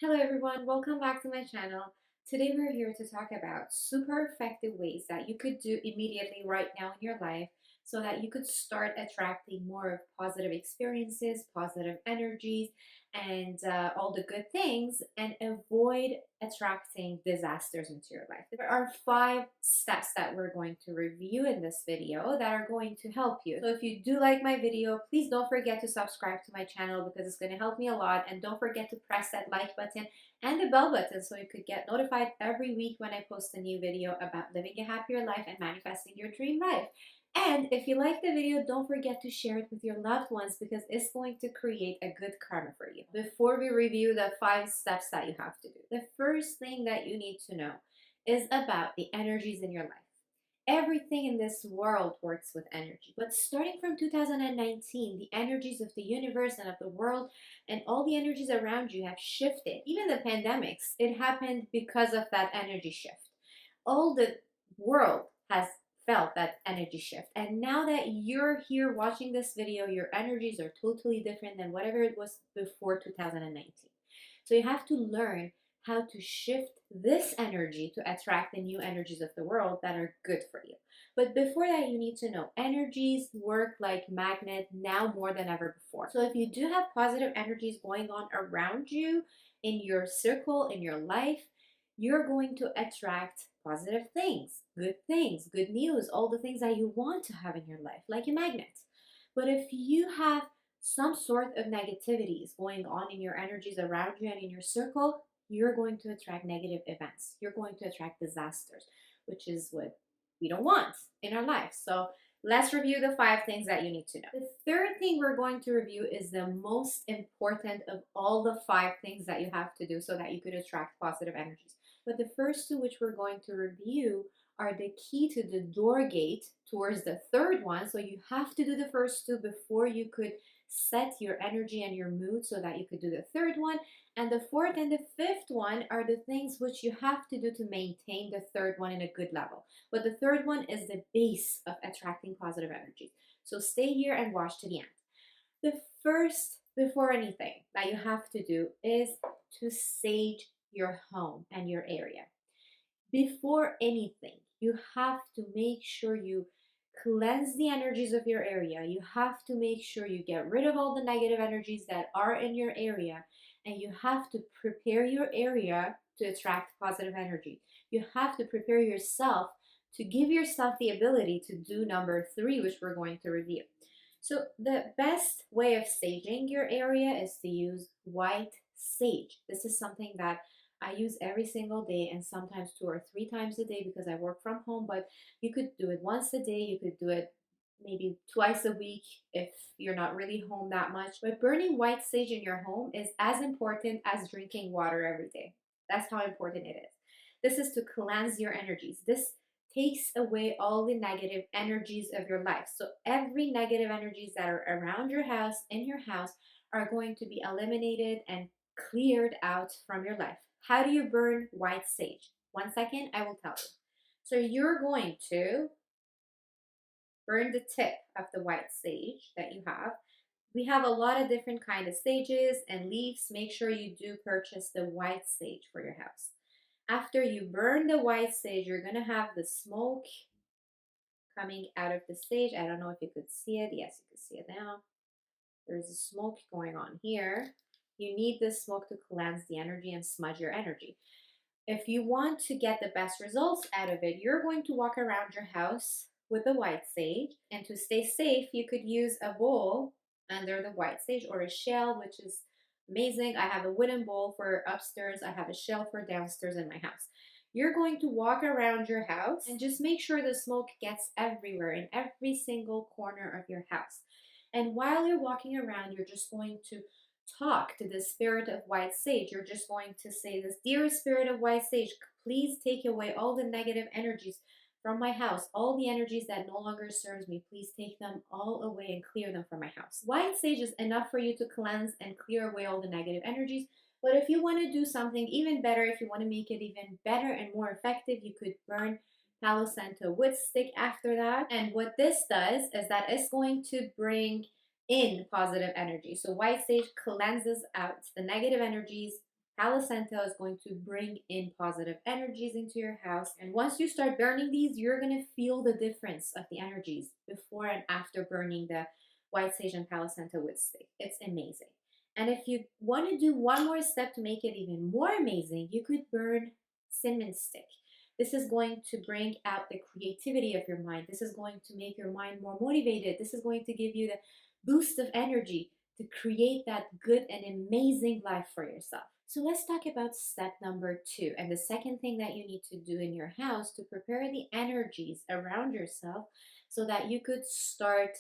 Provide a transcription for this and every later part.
Hello everyone, welcome back to my channel. Today we're here to talk about super effective ways that you could do immediately right now in your life so that you could start attracting more of positive experiences, positive energies, and all the good things and avoid attracting disasters into your life. There are 5 steps that we're going to review in this video that are going to help you. So if you do like my video, please don't forget to subscribe to my channel because it's going to help me a lot, and don't forget to press that like button and the bell button so you could get notified every week when I post a new video about living a happier life and manifesting your dream life. And if you like the video, don't forget to share it with your loved ones because it's going to create a good karma for you. Before we review the 5 steps that you have to do, the first thing that you need to know is about the energies in your life. Everything in this world works with energy. But starting from 2019, the energies of the universe and of the world and all the energies around you have shifted. Even the pandemics, it happened because of that energy shift. All the world has felt that energy shift. And now that you're here watching this video, your energies are totally different than whatever it was before 2019. So you have to learn how to shift this energy to attract the new energies of the world that are good for you. But before that, you need to know energies work like magnet now more than ever before. So if you do have positive energies going on around you, in your circle, in your life, you're going to attract positive things, good news, all the things that you want to have in your life, like a magnet. But if you have some sort of negativities going on in your energies around you and in your circle, you're going to attract negative events. You're going to attract disasters, which is what we don't want in our life. So let's review the 5 things that you need to know. The third thing we're going to review is the most important of all the 5 things that you have to do so that you could attract positive energies. But the first 2, which we're going to review, are the key to the door gate towards the third one. So you have to do the first 2 before you could set your energy and your mood so that you could do the third one. And the fourth and the fifth one are the things which you have to do to maintain the third one in a good level. But the third one is the base of attracting positive energy. So stay here and watch to the end. The first, before anything, that you have to do is to sage your home and your area. Before anything, you have to make sure you cleanse the energies of your area. You have to make sure you get rid of all the negative energies that are in your area, and you have to prepare your area to attract positive energy. You have to prepare yourself to give yourself the ability to do number 3, which we're going to review. So the best way of saging your area is to use white sage. This is something that I use every single day, and sometimes 2 or 3 times a day because I work from home. But you could do it once a day. You could do it maybe twice a week if you're not really home that much. But burning white sage in your home is as important as drinking water every day. That's how important it is. This is to cleanse your energies. This takes away all the negative energies of your life. So every negative energies that are around your house, in your house, are going to be eliminated and cleared out from your life. How do you burn white sage? 1 second, I will tell you. So you're going to burn the tip of the white sage that you have. We have a lot of different kind of sages and leaves. Make sure you do purchase the white sage for your house. After you burn the white sage, you're gonna have the smoke coming out of the sage. I don't know if you could see it. Yes, you can see it now. There's a smoke going on here. You need this smoke to cleanse the energy and smudge your energy. If you want to get the best results out of it, you're going to walk around your house with the white sage. And to stay safe, you could use a bowl under the white sage or a shell, which is amazing. I have a wooden bowl for upstairs. I have a shell for downstairs in my house. You're going to walk around your house and just make sure the smoke gets everywhere in every single corner of your house. And while you're walking around, you're just going to talk to the spirit of white sage. You're just going to say this: dear spirit of white sage, please take away all the negative energies from my house, all the energies that no longer serves me. Please take them all away and clear them from my house. White sage is enough for you to cleanse and clear away all the negative energies. But if you want to do something even better, if you want to make it even better and more effective, you could burn Palo Santo wood stick after that. And what this does is that it's going to bring in positive energy. So white sage cleanses out the negative energies. Palo Santo is going to bring in positive energies into your house. And once you start burning these, you're going to feel the difference of the energies before and after burning the white sage and Palo Santo wood stick. It's amazing. And if you want to do one more step to make it even more amazing, you could burn cinnamon stick. This is going to bring out the creativity of your mind. This is going to make your mind more motivated. This is going to give you the boost of energy to create that good and amazing life for yourself. So let's talk about step number 2. And the second thing that you need to do in your house to prepare the energies around yourself so that you could start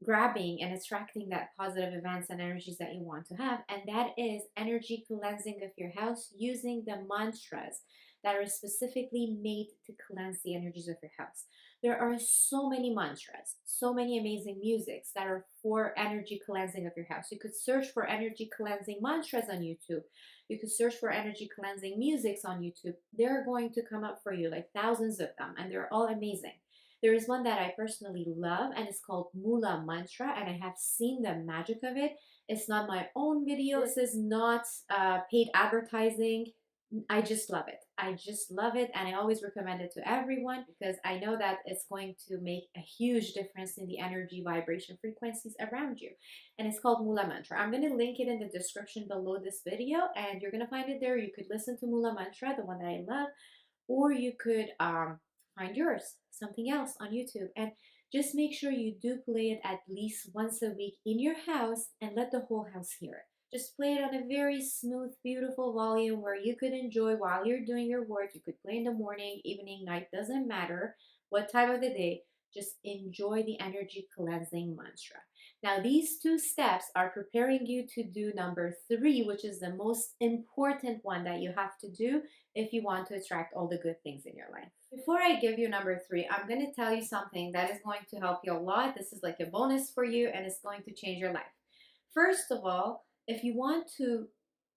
grabbing and attracting that positive events and energies that you want to have. And that is energy cleansing of your house using the mantras that are specifically made to cleanse the energies of your house. There are so many mantras, so many amazing musics that are for energy cleansing of your house. You could search for energy cleansing mantras on YouTube. You could search for energy cleansing musics on YouTube. They're going to come up for you, like thousands of them, and they're all amazing. There is one that I personally love, and it's called MOOLA mantra, and I have seen the magic of it. It's not my own video. This is not paid advertising. I just love it. I just love it, and I always recommend it to everyone because I know that it's going to make a huge difference in the energy vibration frequencies around you. And it's called MOOLA mantra. I'm going to link it in the description below this video, and you're going to find it there. You could listen to MOOLA mantra, the one that I love, or you could find yours, something else on YouTube. And just make sure you do play it at least once a week in your house and let the whole house hear it. Just play it on a very smooth, beautiful volume where you could enjoy while you're doing your work. You could play in the morning, evening, night, doesn't matter what time of the day. Just enjoy the energy cleansing mantra. Now, these 2 steps are preparing you to do number 3, which is the most important one that you have to do if you want to attract all the good things in your life. Before I give you number 3, I'm going to tell you something that is going to help you a lot. This is like a bonus for you, and it's going to change your life. First of all, if you want to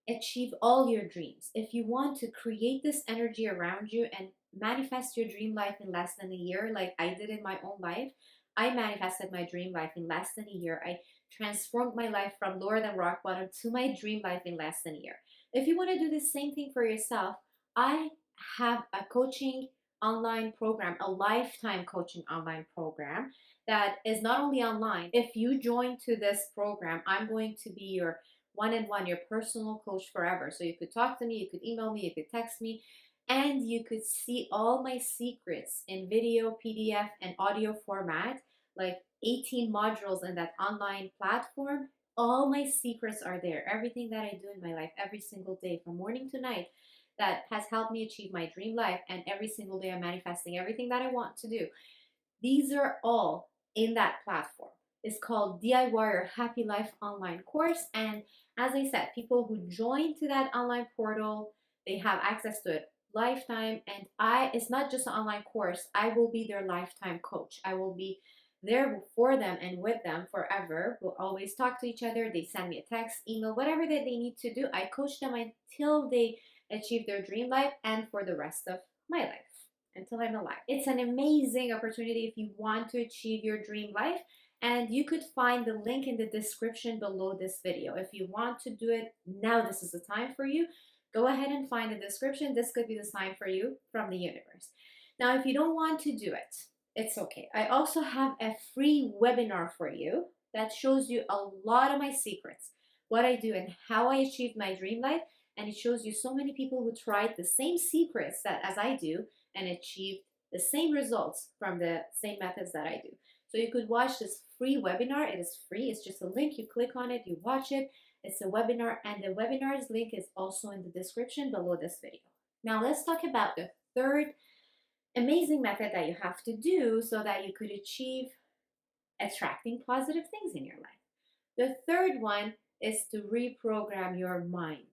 achieve all your dreams, if you want to create this energy around you and manifest your dream life in less than a year, like I did in my own life, I manifested my dream life in less than a year. I transformed my life from lower than rock bottom to my dream life in less than a year. If you want to do the same thing for yourself, I have a coaching online program, a lifetime coaching online program that is not only online. If you join to this program, I'm going to be your one-on-one, your personal coach forever. So you could talk to me, you could email me, you could text me, and you could see all my secrets in video, PDF, and audio format, like 18 modules in that online platform. All my secrets are there. Everything that I do in my life every single day from morning to night that has helped me achieve my dream life, and every single day I'm manifesting everything that I want to do. These are all in that platform. It's called DIY Your Happy Life online course. And as I said, people who join to that online portal, they have access to it lifetime. And it's not just an online course. I will be their lifetime coach. I will be there for them and with them forever. We'll always talk to each other. They send me a text, email, whatever that they need to do. I coach them until they achieve their dream life and for the rest of my life, until I'm alive. It's an amazing opportunity if you want to achieve your dream life, and you could find the link in the description below this video. If you want to do it now, this is the time for you. Go ahead and find the description. This could be the sign for you from the universe. Now, if you don't want to do it, it's okay. I also have a free webinar for you that shows you a lot of my secrets, what I do and how I achieved my dream life. And it shows you so many people who tried the same secrets as I do and achieved the same results from the same methods that I do. So you could watch this free webinar. It is free. It's just a link. You click on it, you watch it. It's a webinar, and the webinar's link is also in the description below this video. Now let's talk about the third amazing method that you have to do so that you could achieve attracting positive things in your life. The third one is to reprogram your mind.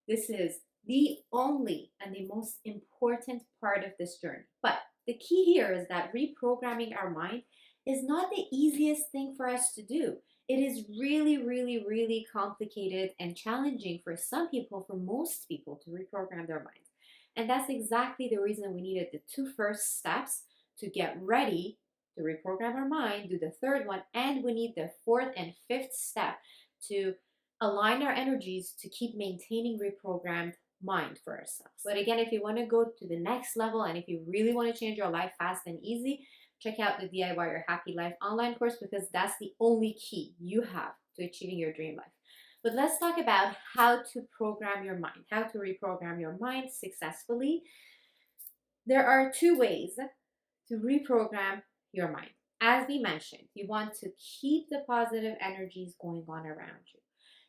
This is the only and the most important part of this journey. But the key here is that reprogramming our mind is not the easiest thing for us to do. It is really, really, really complicated and challenging for some people, for most people, to reprogram their minds. And that's exactly the reason we needed the 2 first steps to get ready to reprogram our mind, do the third one, and we need the 4th and 5th step to align our energies to keep maintaining reprogrammed mind for ourselves. But again, if you want to go to the next level and if you really want to change your life fast and easy, check out the DIY Your Happy Life online course, because that's the only key you have to achieving your dream life. But let's talk about how to program your mind, how to reprogram your mind successfully. There are two ways to reprogram your mind. As we mentioned, you want to keep the positive energies going on around you.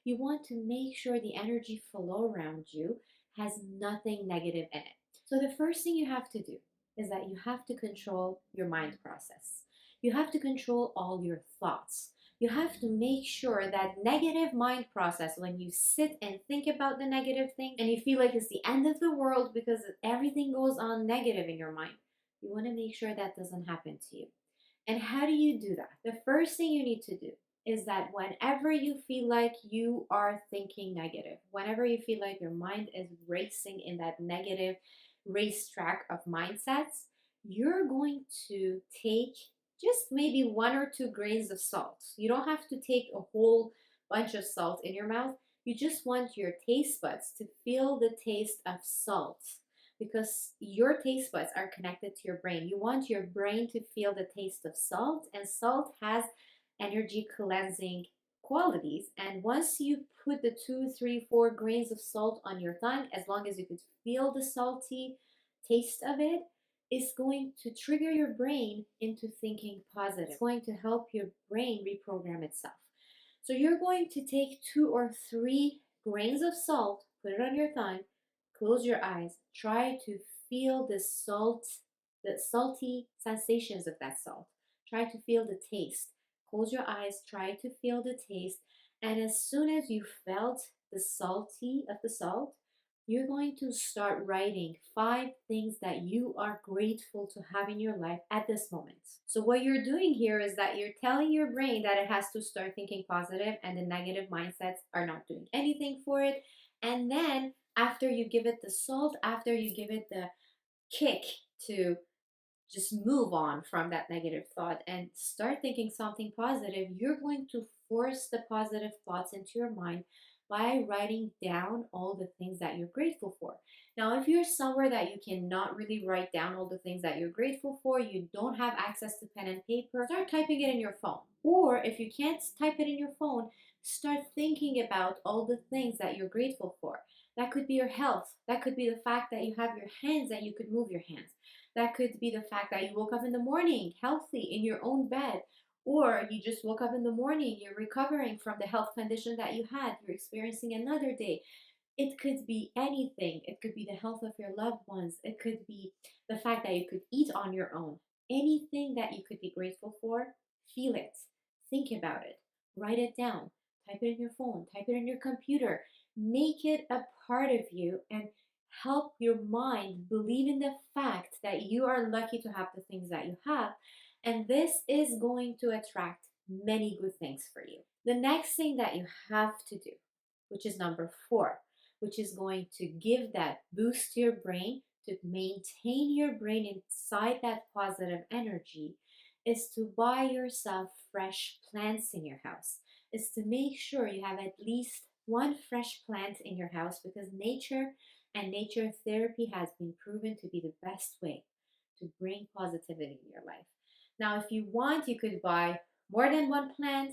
You want to make sure the energy flow around you has nothing negative in it. So the first thing you have to do is that you have to control your mind process. You have to control all your thoughts. You have to make sure that negative mind process, when you sit and think about the negative thing and you feel like it's the end of the world because everything goes on negative in your mind, you want to make sure that doesn't happen to you. And how do you do that? The first thing you need to do is that whenever you feel like you are thinking negative, whenever you feel like your mind is racing in that negative racetrack of mindsets, you're going to take just maybe 1 or 2 grains of salt. You don't have to take a whole bunch of salt in your mouth. You just want your taste buds to feel the taste of salt, because your taste buds are connected to your brain. You want your brain to feel the taste of salt, and salt has energy cleansing qualities. And once you put the 2, 3, 4 grains of salt on your tongue, as long as you could feel the salty taste of it, it's going to trigger your brain into thinking positive. It's going to help your brain reprogram itself. So you're going to take 2 or 3 grains of salt, put it on your tongue, close your eyes, try to feel the salt, the salty sensations of that salt. Try to feel the taste. Close your eyes, try to feel the taste. And as soon as you felt the salty of the salt, you're going to start writing 5 things that you are grateful to have in your life at this moment. So what you're doing here is that you're telling your brain that it has to start thinking positive, and the negative mindsets are not doing anything for it. And then after you give it the salt, after you give it the kick to just move on from that negative thought and start thinking something positive, you're going to force the positive thoughts into your mind by writing down all the things that you're grateful for. Now, if you're somewhere that you cannot really write down all the things that you're grateful for, you don't have access to pen and paper, start typing it in your phone. Or if you can't type it in your phone, start thinking about all the things that you're grateful for. That could be your health. That could be the fact that you have your hands and you could move your hands. That could be the fact that you woke up in the morning healthy in your own bed, or you just woke up in the morning, you're recovering from the health condition that you had, you're experiencing another day. It could be anything. It could be the health of your loved ones. It could be the fact that you could eat on your own. Anything that you could be grateful for, feel it, think about it, write it down, type it in your phone, type it in your computer, make it a part of you, and help your mind believe in the fact that you are lucky to have the things that you have. And this is going to attract many good things for you. The next thing that you have to do, which is number 4, which is going to give that boost to your brain, to maintain your brain inside that positive energy, is to buy yourself fresh plants in your house. Is to make sure you have at least 1 fresh plant in your house, because nature and nature therapy has been proven to be the best way to bring positivity in your life. Now, if you want, you could buy more than 1 plant,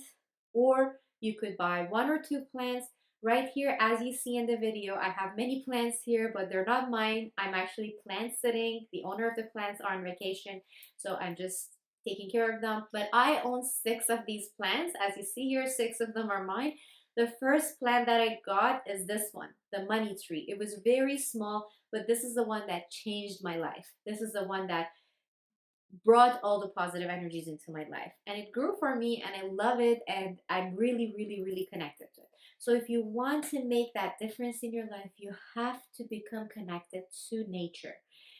or you could buy 1 or 2 plants. Right here, as you see in the video, I have many plants here, but they're not mine. I'm actually plant sitting. The owner of the plants are on vacation, so I'm just taking care of them. But I own 6 of these plants. As you see here, 6 of them are mine. The first plant that I got is this one, the money tree. It was very small, but this is the one that changed my life. This is the one that brought all the positive energies into my life, and it grew for me, and I love it, and I'm really, really, really connected to it. So if you want to make that difference in your life, you have to become connected to nature.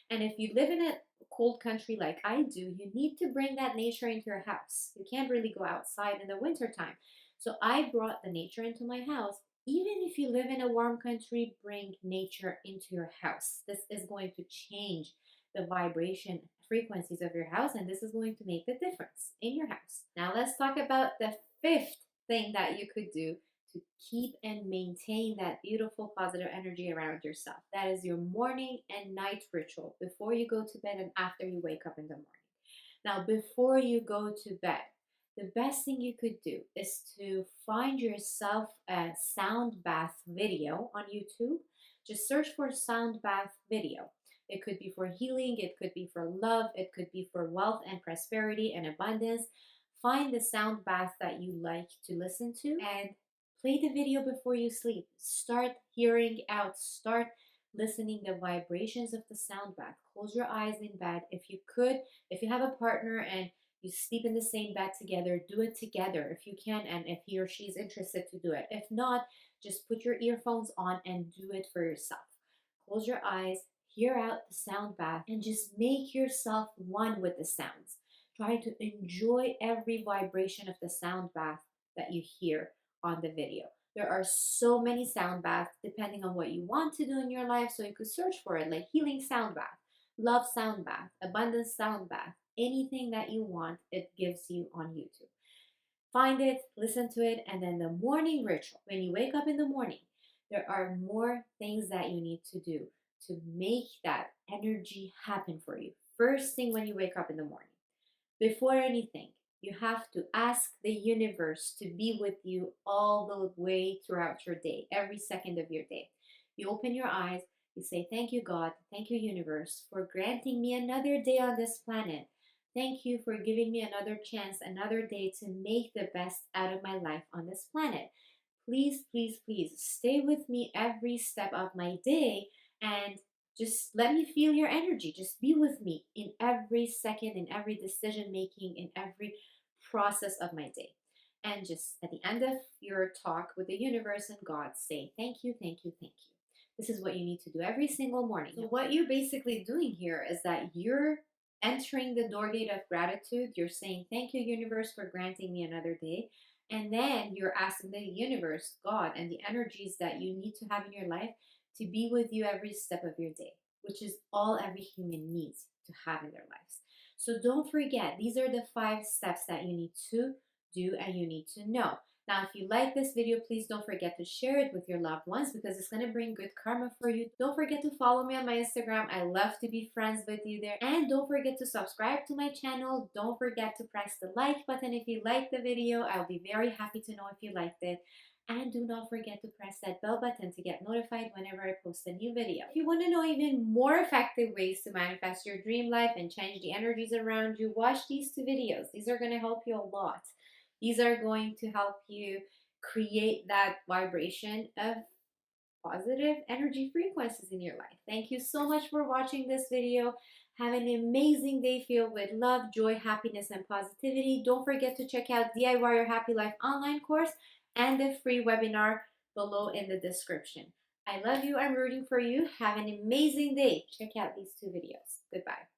And if you live in a cold country like I do, you need to bring that nature into your house. You can't really go outside in the winter time. So I brought the nature into my house. Even if you live in a warm country, bring nature into your house. This is going to change the vibration frequencies of your house, and this is going to make the difference in your house. Now let's talk about the 5th thing that you could do to keep and maintain that beautiful positive energy around yourself. That is your morning and night ritual before you go to bed and after you wake up in the morning. Now, before you go to bed, the best thing you could do is to find yourself a sound bath video on YouTube. Just search for sound bath video. It could be for healing, it could be for love, it could be for wealth and prosperity and abundance. Find the sound bath that you like to listen to and play the video before you sleep. Start hearing out, start listening the vibrations of the sound bath. Close your eyes in bed if you could. If you have a partner and you sleep in the same bed together, do it together if you can, and if he or she is interested to do it. If not, just put your earphones on and do it for yourself. Close your eyes, hear out the sound bath, and just make yourself one with the sounds. Try to enjoy every vibration of the sound bath that you hear on the video. There are so many sound baths depending on what you want to do in your life, so you could search for it, like healing sound bath, love sound bath, abundance sound bath, anything that you want, it gives you on YouTube. Find it, listen to it, and then the morning ritual. When you wake up in the morning, there are more things that you need to do to make that energy happen for you. First thing when you wake up in the morning, before anything, you have to ask the universe to be with you all the way throughout your day, every second of your day. You open your eyes, you say, "Thank you, God. Thank you, universe, for granting me another day on this planet. Thank you for giving me another chance, another day to make the best out of my life on this planet. Please, please, please stay with me every step of my day and just let me feel your energy. Just be with me in every second, in every decision making, in every process of my day." And just at the end of your talk with the universe and God, say, "Thank you, thank you, thank you." This is what you need to do every single morning. So, what you're basically doing here is that you're entering the door gate of gratitude. You're saying, "Thank you, universe, for granting me another day." And then you're asking the universe, God, and the energies that you need to have in your life to be with you every step of your day, which is all every human needs to have in their lives. So don't forget, these are the 5 steps that you need to do and you need to know. Now, if you like this video, please don't forget to share it with your loved ones because it's going to bring good karma for you. Don't forget to follow me on my Instagram. I love to be friends with you there. And don't forget to subscribe to my channel. Don't forget to press the like button if you liked the video. I'll be very happy to know if you liked it. And do not forget to press that bell button to get notified whenever I post a new video. If you want to know even more effective ways to manifest your dream life and change the energies around you, watch these 2 videos. These are going to help you a lot. These are going to help you create that vibration of positive energy frequencies in your life. Thank you so much for watching this video. Have an amazing day filled with love, joy, happiness, and positivity. Don't forget to check out DIY Your Happy Life online course and the free webinar below in the description. I love you. I'm rooting for you. Have an amazing day. Check out these 2 videos. Goodbye.